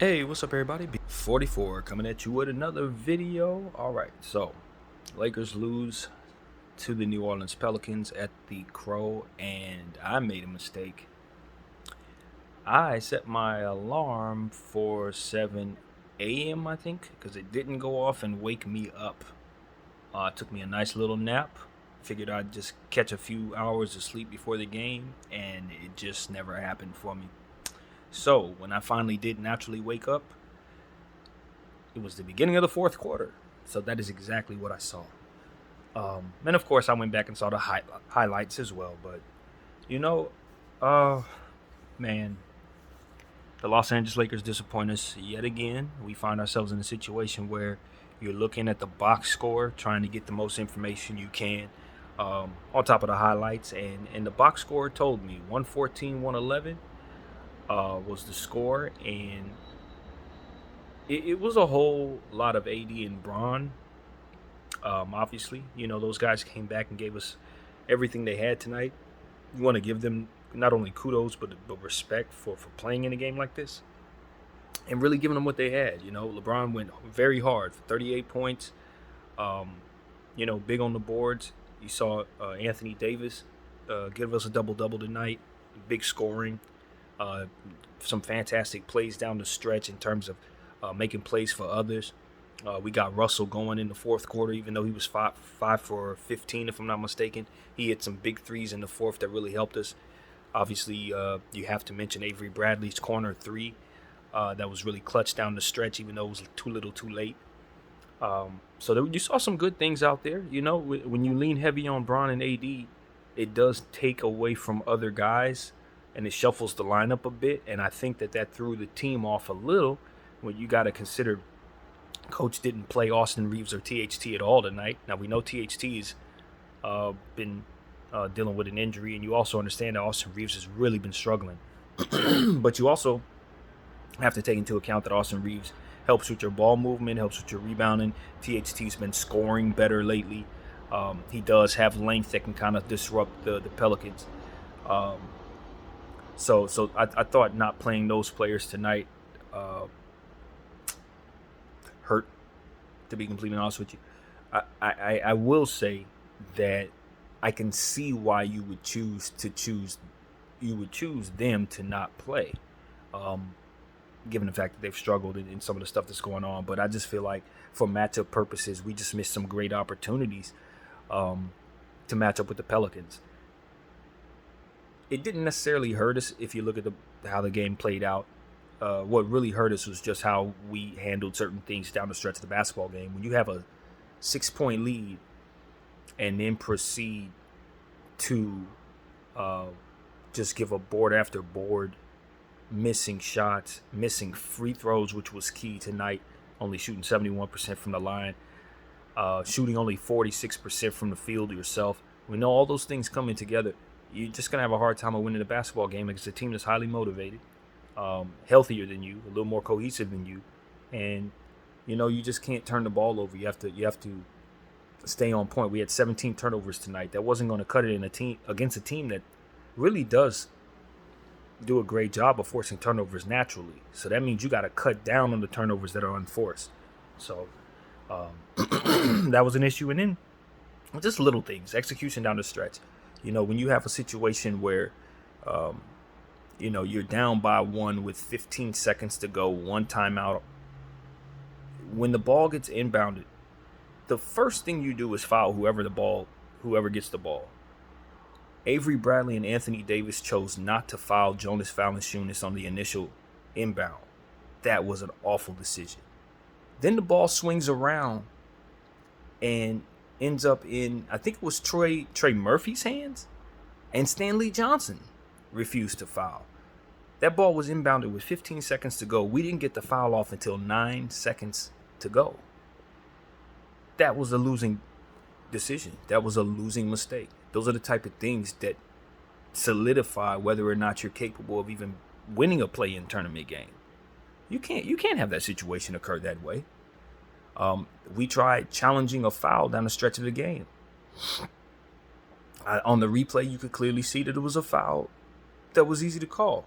Hey, what's up, everybody? 44 coming at you with another video. All right, so Lakers lose to the New Orleans Pelicans at the Crow, and I made a mistake. I set my alarm for 7 a.m., I think, because it didn't go off and wake me up. It took me a nice little nap. Figured I'd just catch a few hours of sleep before the game, and it just never happened for me. So when I finally did naturally wake up, it was the beginning of the fourth quarter. So that is exactly what I saw. And of course, I went back and saw the highlights as well. But, you know, uh, man, the Los Angeles Lakers disappoint us yet again. We find ourselves in a situation where you're looking at the box score, trying to get the most information you can on top of the highlights. And the box score told me 114, 111 was the score. And it was a whole lot of AD and Bron. Obviously, those guys came back and gave us everything they had tonight. You want to give them not only kudos but respect for playing in a game like this and really giving them what they had. LeBron went very hard for 38 points. Big on the boards. You saw Anthony Davis give us a double-double tonight. Big scoring. Some fantastic plays down the stretch in terms of making plays for others. We got Russell going in the fourth quarter, even though he was 5 for 15, if I'm not mistaken. He hit some big threes in the fourth that really helped us. Obviously, you have to mention Avery Bradley's corner three. That was really clutch down the stretch, even though it was too little too late. You saw some good things out there. When you lean heavy on Bron and AD, it does take away from other guys, and it shuffles the lineup a bit. And I think that threw the team off a little when you got to consider Coach didn't play Austin Reeves or THT at all tonight. Now, we know THT's been dealing with an injury, and you also understand that Austin Reeves has really been struggling. But you also have to take into account that Austin Reeves helps with your ball movement, helps with your rebounding. THT's been scoring better lately. He does have length that can kind of disrupt the Pelicans. So I thought not playing those players tonight hurt, to be completely honest with you. I will say that I can see why you would choose them to not play, given the fact that they've struggled in some of the stuff that's going on. But I just feel like for matchup purposes, we just missed some great opportunities to match up with the Pelicans. It didn't necessarily hurt us if you look at how the game played out. What really hurt us was just how we handled certain things down the stretch of the basketball game. When you have a 6-point lead and then proceed to just give a board after board, missing shots, missing free throws, which was key tonight, only shooting 71% from the line, shooting only 46% from the field yourself. We know all those things coming together. You're just going to have a hard time of winning a basketball game against a team that's highly motivated, healthier than you, a little more cohesive than you, and you just can't turn the ball over. You have to stay on point. We had 17 turnovers tonight. That wasn't going to cut it in against a team that really does do a great job of forcing turnovers naturally. So that means you got to cut down on the turnovers that are unforced. So that was an issue. And then just little things, execution down the stretch. When you have a situation where you're down by one with 15 seconds to go, one timeout. When the ball gets inbounded, the first thing you do is foul whoever gets the ball. Avery Bradley and Anthony Davis chose not to foul Jonas Valanciunas on the initial inbound. That was an awful decision. Then the ball swings around and ends up in, I think it was Trey Murphy's hands, and Stanley Johnson refused to foul. That ball was inbounded with 15 seconds to go. We didn't get the foul off until 9 seconds to go. That was a losing decision. That was a losing mistake. Those are the type of things that solidify whether or not you're capable of even winning a play-in tournament game. You can't have that situation occur that way. We tried challenging a foul down the stretch of the game. On the replay, you could clearly see that it was a foul that was easy to call.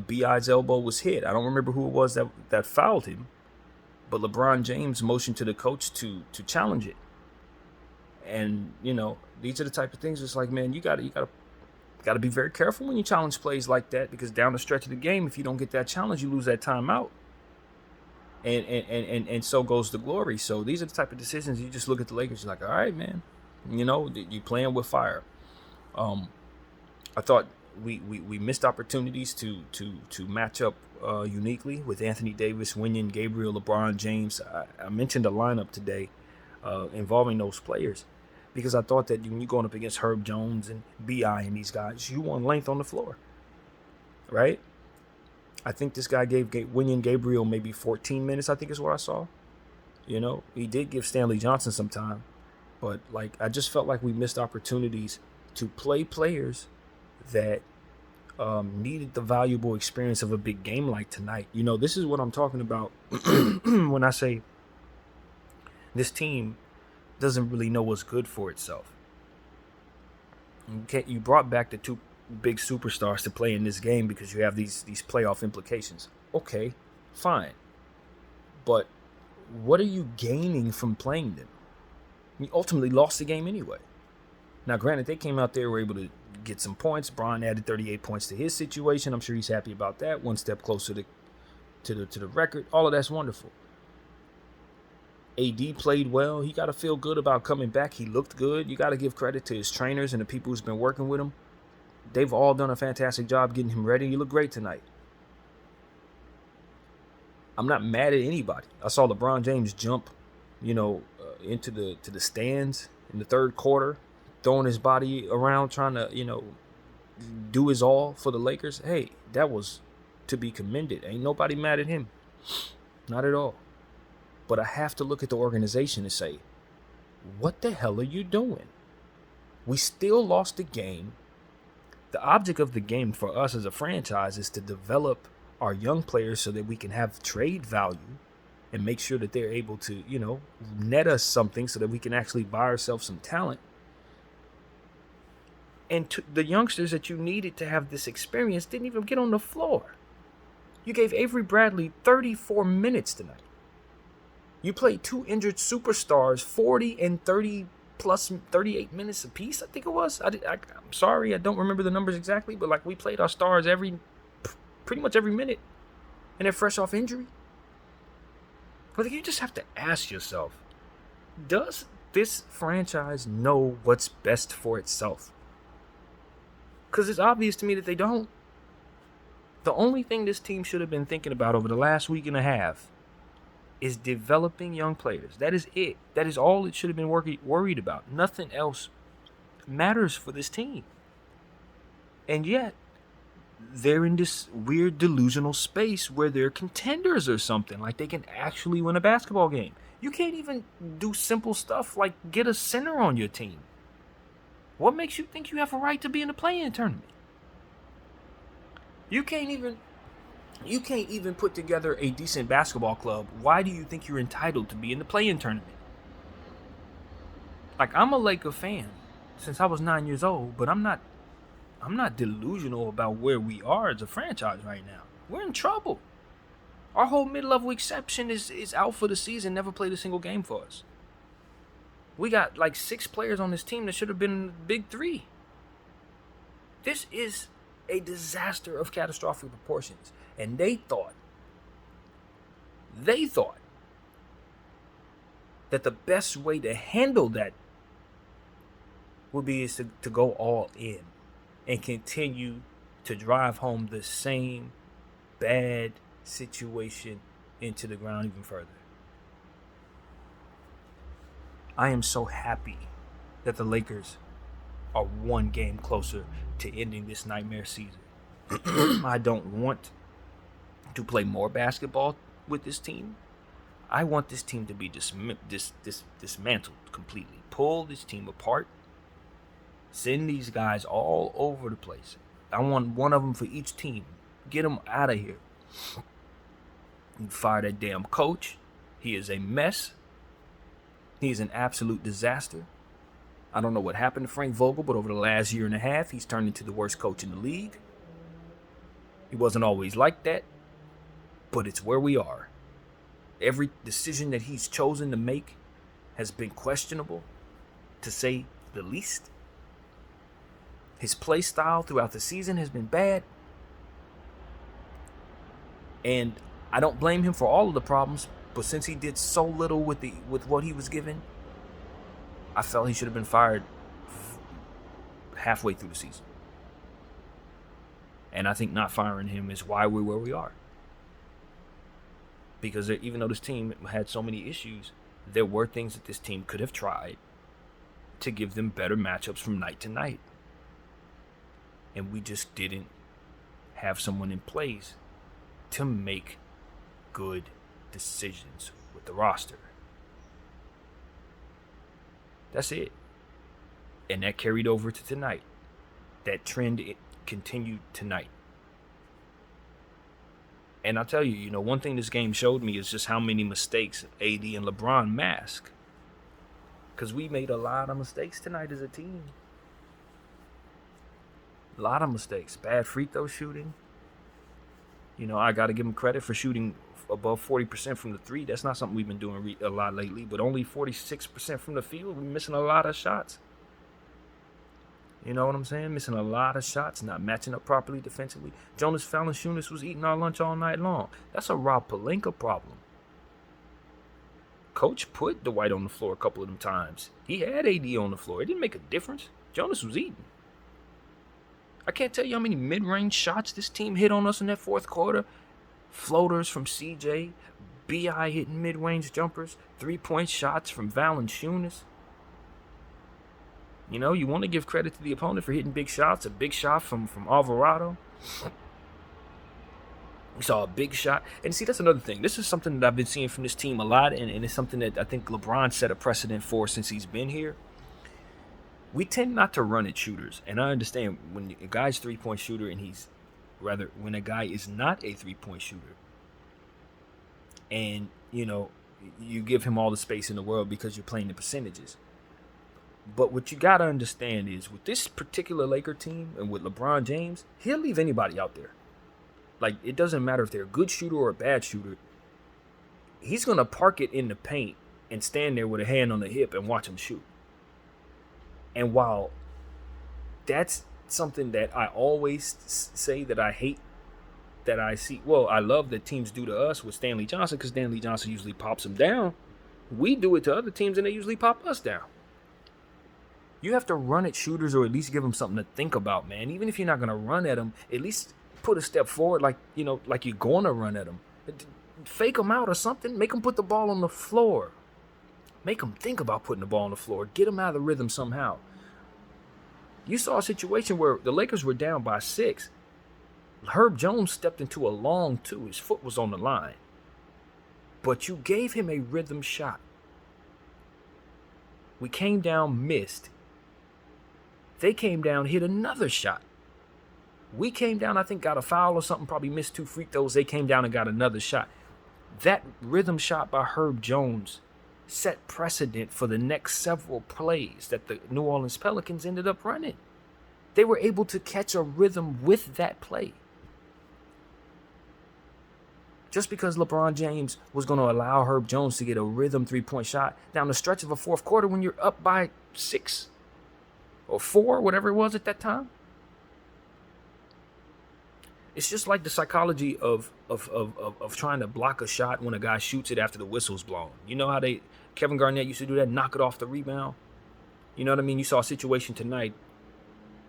BI's elbow was hit. I don't remember who it was that fouled him, but LeBron James motioned to the coach to challenge it. And these are the type of things. It's like, man, you gotta be very careful when you challenge plays like that, because down the stretch of the game, if you don't get that challenge, you lose that timeout. And so goes the glory. So these are the type of decisions you just look at the Lakers, you're like, all right, man, you playing with fire. I thought we missed opportunities to match up uniquely with Anthony Davis, Wenyen, Gabriel, LeBron James. I mentioned a lineup today involving those players, because I thought that when you're going up against Herb Jones and BI and these guys, you want length on the floor, right? I think this guy gave Wenyen Gabriel maybe 14 minutes, I think is what I saw. He did give Stanley Johnson some time, but I just felt like we missed opportunities to play players that needed the valuable experience of a big game like tonight. This is what I'm talking about when I say this team doesn't really know what's good for itself. You brought back the two big superstars to play in this game because you have these playoff implications. Okay, fine. But what are you gaining from playing them? You ultimately lost the game anyway. Now, granted, they came out there, were able to get some points. Bron added 38 points to his situation. I'm sure he's happy about that. One step closer to the record. All of that's wonderful. AD played well. He got to feel good about coming back. He looked good. You got to give credit to his trainers and the people who's been working with him. They've all done a fantastic job getting him ready. You look great tonight. I'm not mad at anybody. I saw LeBron James jump, into the stands in the third quarter, throwing his body around, trying to, do his all for the Lakers. Hey, that was to be commended. Ain't nobody mad at him. Not at all. But I have to look at the organization and say, what the hell are you doing? We still lost the game. The object of the game for us as a franchise is to develop our young players so that we can have trade value and make sure that they're able to, net us something so that we can actually buy ourselves some talent. And the youngsters that you needed to have this experience didn't even get on the floor. You gave Avery Bradley 34 minutes tonight. You played two injured superstars 40 and 30 plus 38 minutes apiece, I think it was. I'm sorry, I don't remember the numbers exactly, but we played our stars pretty much every minute, and they're fresh off injury. But you just have to ask yourself, does this franchise know what's best for itself? Because it's obvious to me that they don't. The only thing this team should have been thinking about over the last week and a half is developing young players. That is it. That is all it should have been worried about. Nothing else matters for this team. And yet, they're in this weird delusional space where they're contenders or something. Like they can actually win a basketball game. You can't even do simple stuff like get a center on your team. What makes you think you have a right to be in the play-in tournament? You can't even put together a decent basketball club. Why do you think you're entitled to be in the play-in tournament? I'm a Laker fan since I was 9 years old, but I'm not delusional about where we are as a franchise right now. We're in trouble. Our whole mid-level exception is out for the season, never played a single game for us. We got 6 players on this team that should have been in the big 3. This is a disaster of catastrophic proportions. And they thought that the best way to handle that would be to go all in and continue to drive home the same bad situation into the ground even further. I am so happy that the Lakers are one game closer to ending this nightmare season. I don't want to play more basketball with this team. I want this team to be dismantled completely. Pull this team apart. Send these guys all over the place. I want one of them for each team. Get them out of here. You fire that damn coach. He is a mess. He is an absolute disaster. I don't know what happened to Frank Vogel, but over the last year and a half, he's turned into the worst coach in the league. He wasn't always like that, but it's where we are. Every decision that he's chosen to make has been questionable, to say the least. His play style throughout the season has been bad. And I don't blame him for all of the problems, but since he did so little with what he was given, I felt he should have been fired halfway through the season. And I think not firing him is why we're where we are. Because even though this team had so many issues, there were things that this team could have tried to give them better matchups from night to night. And we just didn't have someone in place to make good decisions with the roster. That's it. And that carried over to tonight. That trend continued tonight. And I'll tell you, one thing this game showed me is just how many mistakes AD and LeBron mask. Because we made a lot of mistakes tonight as a team. A lot of mistakes. Bad free throw shooting. I got to give them credit for shooting above 40% from the three. That's not something we've been doing a lot lately. But only 46% from the field. We're missing a lot of shots. You know what I'm saying? Missing a lot of shots, not matching up properly defensively. Jonas Valanciunas was eating our lunch all night long. That's a Rob Pelinka problem. Coach put Dwight on the floor a couple of them times. He had AD on the floor. It didn't make a difference. Jonas was eating. I can't tell you how many mid-range shots this team hit on us in that fourth quarter. Floaters from CJ, B.I. hitting mid-range jumpers, three-point shots from Valanciunas. You want to give credit to the opponent for hitting big shots. A big shot from Alvarado. We saw a big shot. And see, that's another thing. This is something that I've been seeing from this team a lot, and it's something that I think LeBron set a precedent for since he's been here. We tend not to run at shooters. And I understand when a guy's three-point shooter and when a guy is not a three-point shooter, and, you give him all the space in the world because you're playing the percentages. But what you got to understand is with this particular Laker team and with LeBron James, he'll leave anybody out there. Like, it doesn't matter if they're a good shooter or a bad shooter. He's going to park it in the paint and stand there with a hand on the hip and watch him shoot. And while that's something that I always say that I hate, that I see, I love that teams do to us with Stanley Johnson, because Stanley Johnson usually pops them down. We do it to other teams and they usually pop us down. You have to run at shooters, or at least give them something to think about, man. Even if you're not going to run at them, at least put a step forward like you're going to run at them. Fake them out or something. Make them put the ball on the floor. Make them think about putting the ball on the floor. Get them out of the rhythm somehow. You saw a situation where the Lakers were down by 6. Herb Jones stepped into a long 2. His foot was on the line. But you gave him a rhythm shot. We came down, missed. They came down, hit another shot. We came down, I think, got a foul or something, probably missed 2 free throws. They came down and got another shot. That rhythm shot by Herb Jones set precedent for the next several plays that the New Orleans Pelicans ended up running. They were able to catch a rhythm with that play. Just because LeBron James was going to allow Herb Jones to get a rhythm three-point shot down the stretch of a fourth quarter when you're up by 6 or 4, whatever it was at that time. It's just like the psychology of trying to block a shot when a guy shoots it after the whistle's blown. You know how Kevin Garnett used to do that, knock it off the rebound? You know what I mean? You saw a situation tonight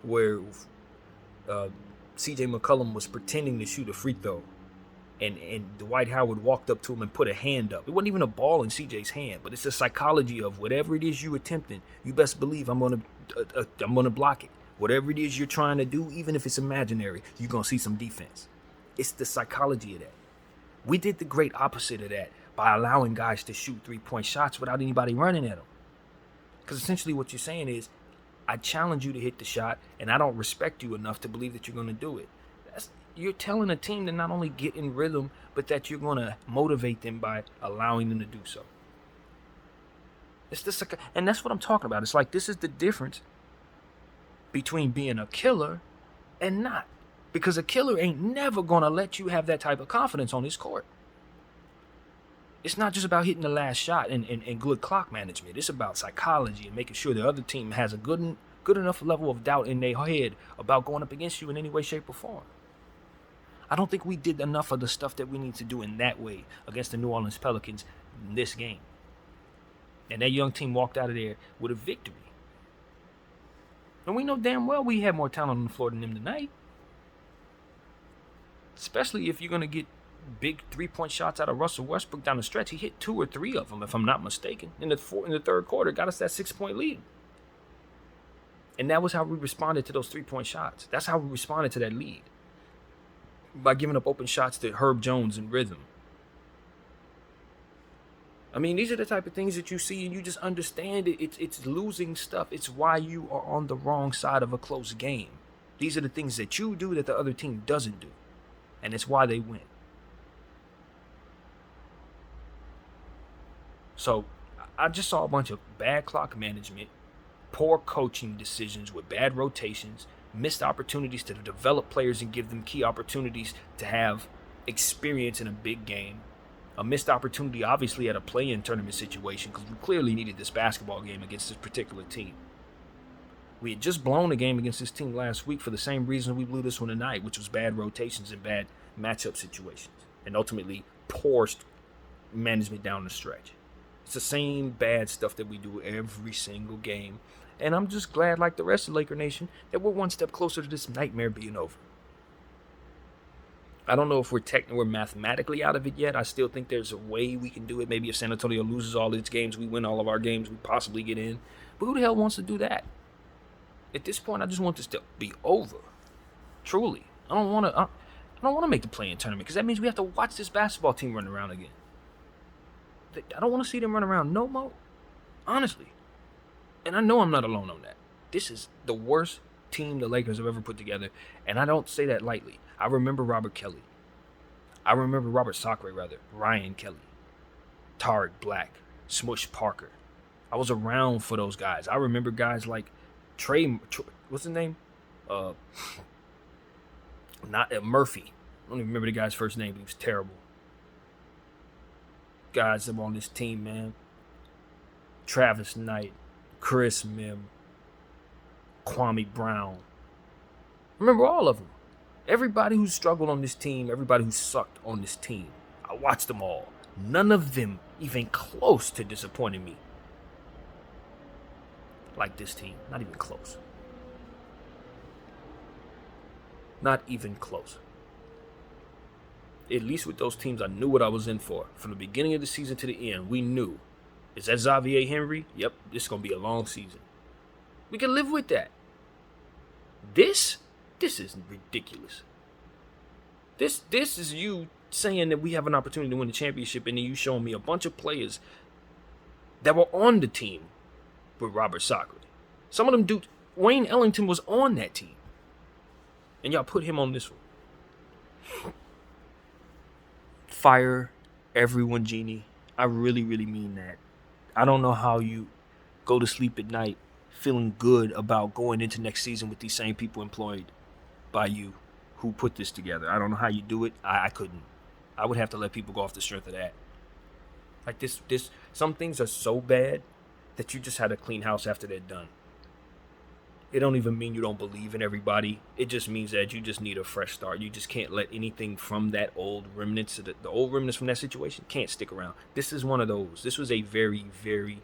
where C.J. McCollum was pretending to shoot a free throw. And Dwight Howard walked up to him and put a hand up. It wasn't even a ball in CJ's hand, but it's the psychology of whatever it is you're attempting, you best believe I'm gonna block it. Whatever it is you're trying to do, even if it's imaginary, you're gonna see some defense. It's the psychology of that. We did the great opposite of that by allowing guys to shoot three-point shots without anybody running at them. Because essentially what you're saying is, I challenge you to hit the shot, and I don't respect you enough to believe that you're gonna do it. You're telling a team to not only get in rhythm, but that you're going to motivate them by allowing them to do so. And that's what I'm talking about. It's like, this is the difference between being a killer and not. Because a killer ain't never going to let you have that type of confidence on his court. It's not just about hitting the last shot and good clock management. It's about psychology and making sure the other team has a good enough level of doubt in their head about going up against you in any way, shape, or form. I don't think we did enough of the stuff that we need to do in that way against the New Orleans Pelicans in this game. And that young team walked out of there with a victory. And we know damn well we had more talent on the floor than them tonight. Especially if you're going to get big three-point shots out of Russell Westbrook down the stretch. He hit 2 or 3 of them, if I'm not mistaken, in the third quarter. Got us that 6-point lead. And that was how we responded to those 3-point shots. That's how we responded to that lead. By giving up open shots to Herb Jones in rhythm. I mean, these are the type of things that you see and you just understand it. It's losing stuff. It's why you are on the wrong side of a close game. These are the things that you do that the other team doesn't do. And it's why they win. So, I just saw a bunch of bad clock management, poor coaching decisions with bad rotations, missed opportunities to develop players and give them key opportunities to have experience in a big game. A missed opportunity, obviously, at a play-in tournament situation because we clearly needed this basketball game against this particular team. We had just blown a game against this team last week for the same reason we blew this one tonight, which was bad rotations and bad matchup situations, and ultimately poor management down the stretch. It's the same bad stuff that we do every single game, and I'm just glad, like the rest of Laker Nation, that we're one step closer to this nightmare being over. I don't know if we're mathematically out of it yet. I still think there's a way we can do it. Maybe if San Antonio loses all its games, we win all of our games, we possibly get in. But who the hell wants to do that? At this point, I just want this to be over. Truly. I don't want to make the play-in tournament because that means we have to watch this basketball team run around again. I don't want to see them run around no more. Honestly. And I know I'm not alone on that. This is the worst team the Lakers have ever put together, and I don't say that lightly. I remember Robert Sacre, Ryan Kelly, Tariq Black, Smush Parker. I was around for those guys. I remember guys like Trey what's his name? Murphy. I don't even remember the guy's first name, but he was terrible. Guys that were on this team, man. Travis Knight, Chris Mim, Kwame Brown. I remember all of them. Everybody who struggled on this team, everybody who sucked on this team. I watched them all. None of them even close to disappointing me. Like this team. Not even close. Not even close. At least with those teams, I knew what I was in for. From the beginning of the season to the end, we knew. Is that Xavier Henry? Yep, this is going to be a long season. We can live with that. This is ridiculous. This is you saying that we have an opportunity to win the championship, and then you showing me a bunch of players that were on the team with Robert Sacre. Some of them dudes, Wayne Ellington was on that team. And y'all put him on this one. Fire everyone, Genie. I really, really mean that. I don't know how you go to sleep at night feeling good about going into next season with these same people employed by you who put this together. I don't know how you do it. I couldn't. I would have to let people go off the strength of that. Like this, some things are so bad that you just had to clean house after they're done. It don't even mean you don't believe in everybody. It just means that you just need a fresh start. You just can't let anything from that old remnants, the old remnants from that situation, can't stick around. This is one of those. This was a very, very,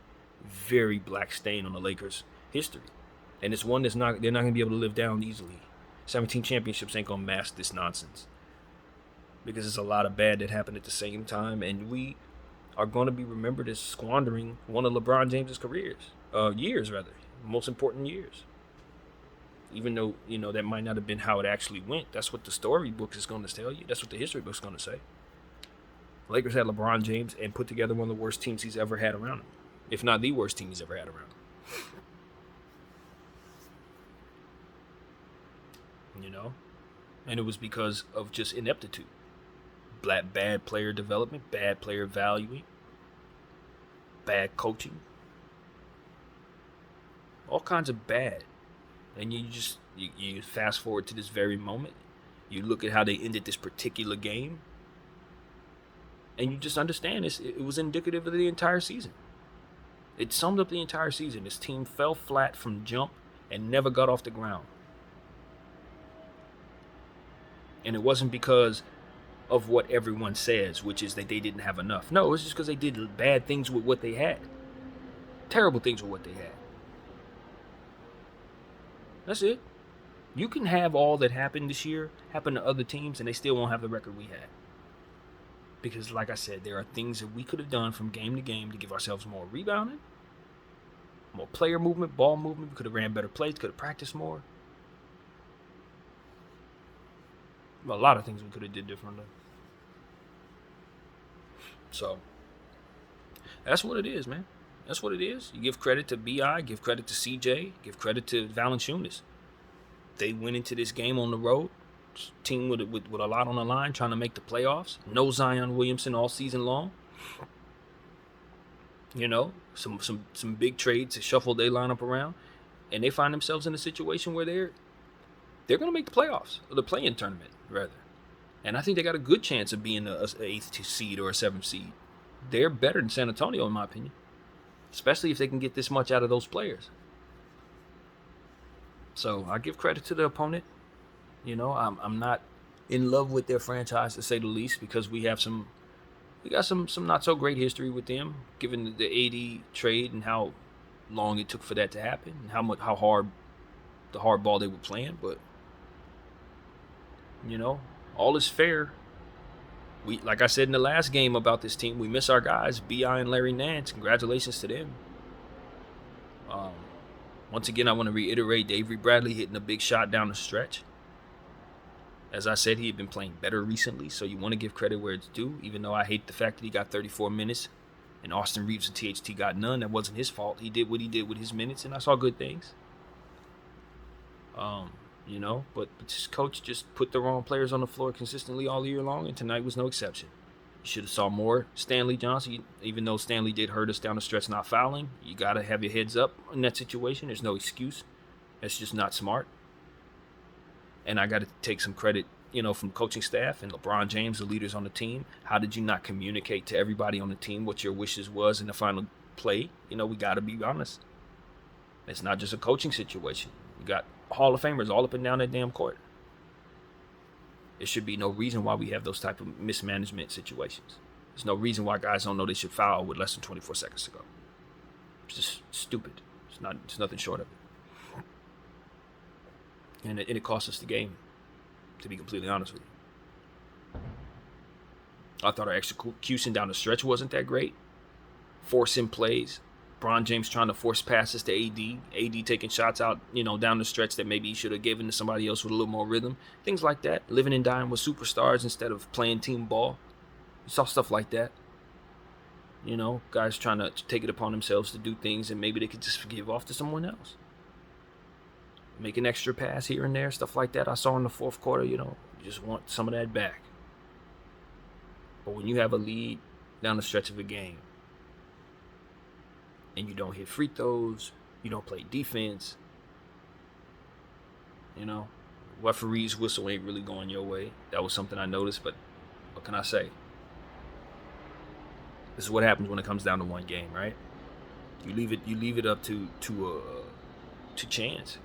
very black stain on the Lakers' history. And it's one they're not going to be able to live down easily. 17 championships ain't going to mask this nonsense. Because there's a lot of bad that happened at the same time. And we are going to be remembered as squandering one of LeBron James's years, most important years. Even though, that might not have been how it actually went. That's what the storybook is going to tell you. That's what the history book's going to say. Lakers had LeBron James and put together one of the worst teams he's ever had around him. If not the worst team he's ever had around him. And it was because of just ineptitude. Bad player development, bad player valuing, bad coaching. All kinds of bad. And you fast forward to this very moment, You look at how they ended this particular game, and you just understand it was indicative of the entire season. It summed up the entire season. This team fell flat from jump and never got off the ground. And it wasn't because of what everyone says, which is that they didn't have enough. No, it's just because they did bad things with what they had. Terrible things with what they had. That's it. You can have all that happened this year happen to other teams, and they still won't have the record we had. Because, like I said, there are things that we could have done from game to game to give ourselves more rebounding, more player movement, ball movement. We could have ran better plays, could have practiced more. A lot of things we could have did differently. So, that's what it is, man. That's what it is. You give credit to B.I., give credit to C.J., give credit to Valanciunas. They went into this game on the road, team with a lot on the line, trying to make the playoffs. No Zion Williamson all season long. You know, some big trades to shuffle their lineup around, and they find themselves in a situation where they're going to make the playoffs, or the Playin Tournament, rather. And I think they got a good chance of being an 8th seed or a 7th seed. They're better than San Antonio, in my opinion, especially if they can get this much out of those players. So I give credit to the opponent. You know, I'm not in love with their franchise, to say the least, because we got some not so great history with them, given the AD trade and how long it took for that to happen, and how hard ball they were playing. But you know, all is fair. We, like I said in the last game about this team, we miss our guys, B.I. and Larry Nance. Congratulations to them. Once again, I want to reiterate Avery Bradley hitting a big shot down the stretch. As I said, he had been playing better recently, so you want to give credit where it's due, even though I hate the fact that he got 34 minutes and Austin Reeves and THT got none. That wasn't his fault. He did what he did with his minutes, and I saw good things. You know, but this coach just put the wrong players on the floor consistently all year long, and tonight was no exception. You should have saw more Stanley Johnson, even though Stanley did hurt us down the stretch not fouling. You got to have your heads up in that situation. There's no excuse. That's just not smart. And I got to take some credit, you know, from coaching staff and LeBron James, the leaders on the team. How did you not communicate to everybody on the team what your wishes was in the final play? You know, we got to be honest. It's not just a coaching situation. You got Hall of Famers all up and down that damn court. There should be no reason why we have those type of mismanagement situations. There's no reason why guys don't know they should foul with less than 24 seconds to go. It's just stupid. It's nothing short of it. And it cost us the game, to be completely honest with you. I thought our execution down the stretch wasn't that great. Forcing plays. Bron James trying to force passes to AD. AD taking shots out, you know, down the stretch that maybe he should have given to somebody else with a little more rhythm. Things like that. Living and dying with superstars instead of playing team ball. You saw stuff like that. You know, guys trying to take it upon themselves to do things and maybe they could just give off to someone else. Make an extra pass here and there, stuff like that. I saw in the fourth quarter, you know, you just want some of that back. But when you have a lead down the stretch of a game, and you don't hit free throws, you don't play defense, you know, referee's whistle ain't really going your way. That was something I noticed, but what can I say? This is what happens when it comes down to one game, right? You leave it up to chance.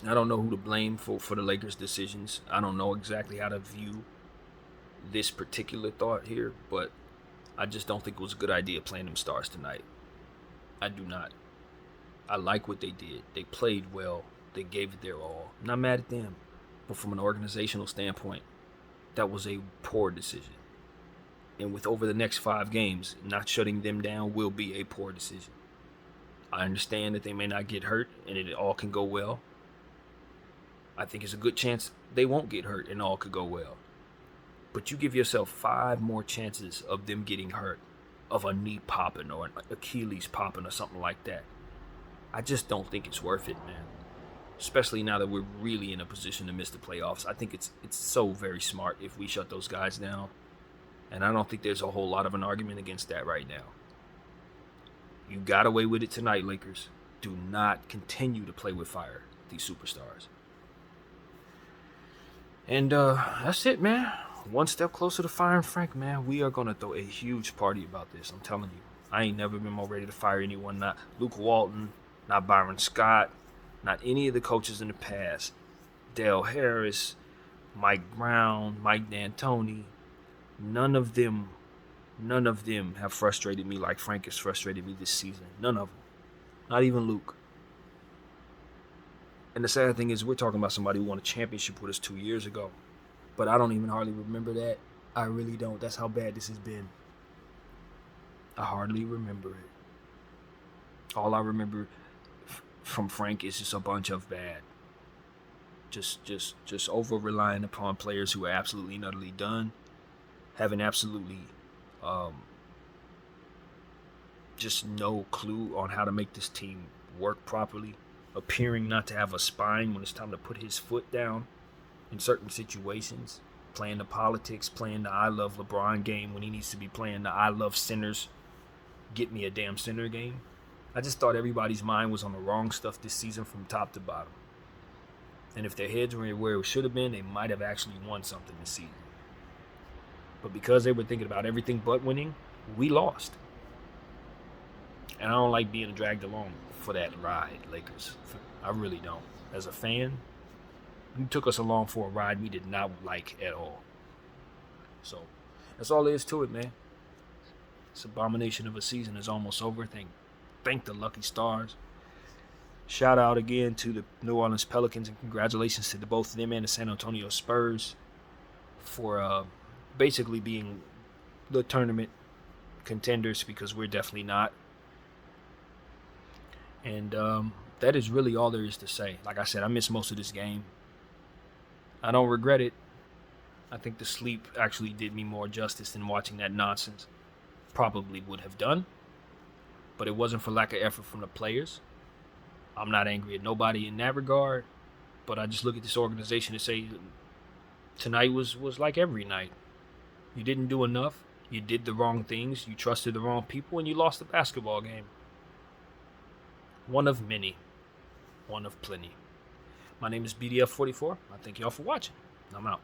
I don't know who to blame for the Lakers' decisions. I don't know exactly how to view this particular thought here, but I just don't think it was a good idea playing them stars tonight. I do not. I like what they did. They played well. They gave it their all. I'm not mad at them. But from an organizational standpoint, that was a poor decision. And with over the next 5 games, not shutting them down will be a poor decision. I understand that they may not get hurt and it all can go well. I think it's a good chance they won't get hurt and all could go well. But you give yourself 5 more chances of them getting hurt, of a knee popping or an Achilles popping or something like that. I just don't think it's worth it, man. Especially now that we're really in a position to miss the playoffs. I think it's so very smart if we shut those guys down. And I don't think there's a whole lot of an argument against that right now. You got away with it tonight, Lakers. Do not continue to play with fire. these superstars. And that's it, man. One step closer to firing Frank, man. We are going to throw a huge party about this. I'm telling you. I ain't never been more ready to fire anyone. Not Luke Walton, not Byron Scott, not any of the coaches in the past. Dale Harris, Mike Brown, Mike D'Antoni. None of them have frustrated me like Frank has frustrated me this season. None of them. Not even Luke. And the sad thing is, we're talking about somebody who won a championship with us 2 years ago. But I don't even hardly remember that. I really don't. That's how bad this has been. I hardly remember it. All I remember from Frank is just a bunch of bad. Just over-relying upon players who are absolutely and utterly done. Having absolutely just no clue on how to make this team work properly. Appearing not to have a spine when it's time to put his foot down in certain situations. Playing the politics, playing the I love LeBron game when he needs to be playing the I love sinners, get me a damn sinner game. I just thought everybody's mind was on the wrong stuff this season from top to bottom. And if their heads were where it should have been, they might have actually won something this season. But because they were thinking about everything but winning, we lost. And I don't like being dragged along for that ride, Lakers. I really don't. As a fan, you took us along for a ride we did not like at all. So, that's all there is to it, man. This abomination of a season is almost over. Thank the lucky stars. Shout out again to the New Orleans Pelicans, and congratulations to both of them and the San Antonio Spurs for basically being the tournament contenders, because we're definitely not. And that is really all there is to say. Like I said, I missed most of this game. I don't regret it. I think the sleep actually did me more justice than watching that nonsense probably would have done. But it wasn't for lack of effort from the players. I'm not angry at nobody in that regard. But I just look at this organization and say, tonight was like every night. You didn't do enough. You did the wrong things. You trusted the wrong people, and you lost the basketball game. One of many. One of plenty. My name is BDF44. I thank y'all for watching. I'm out.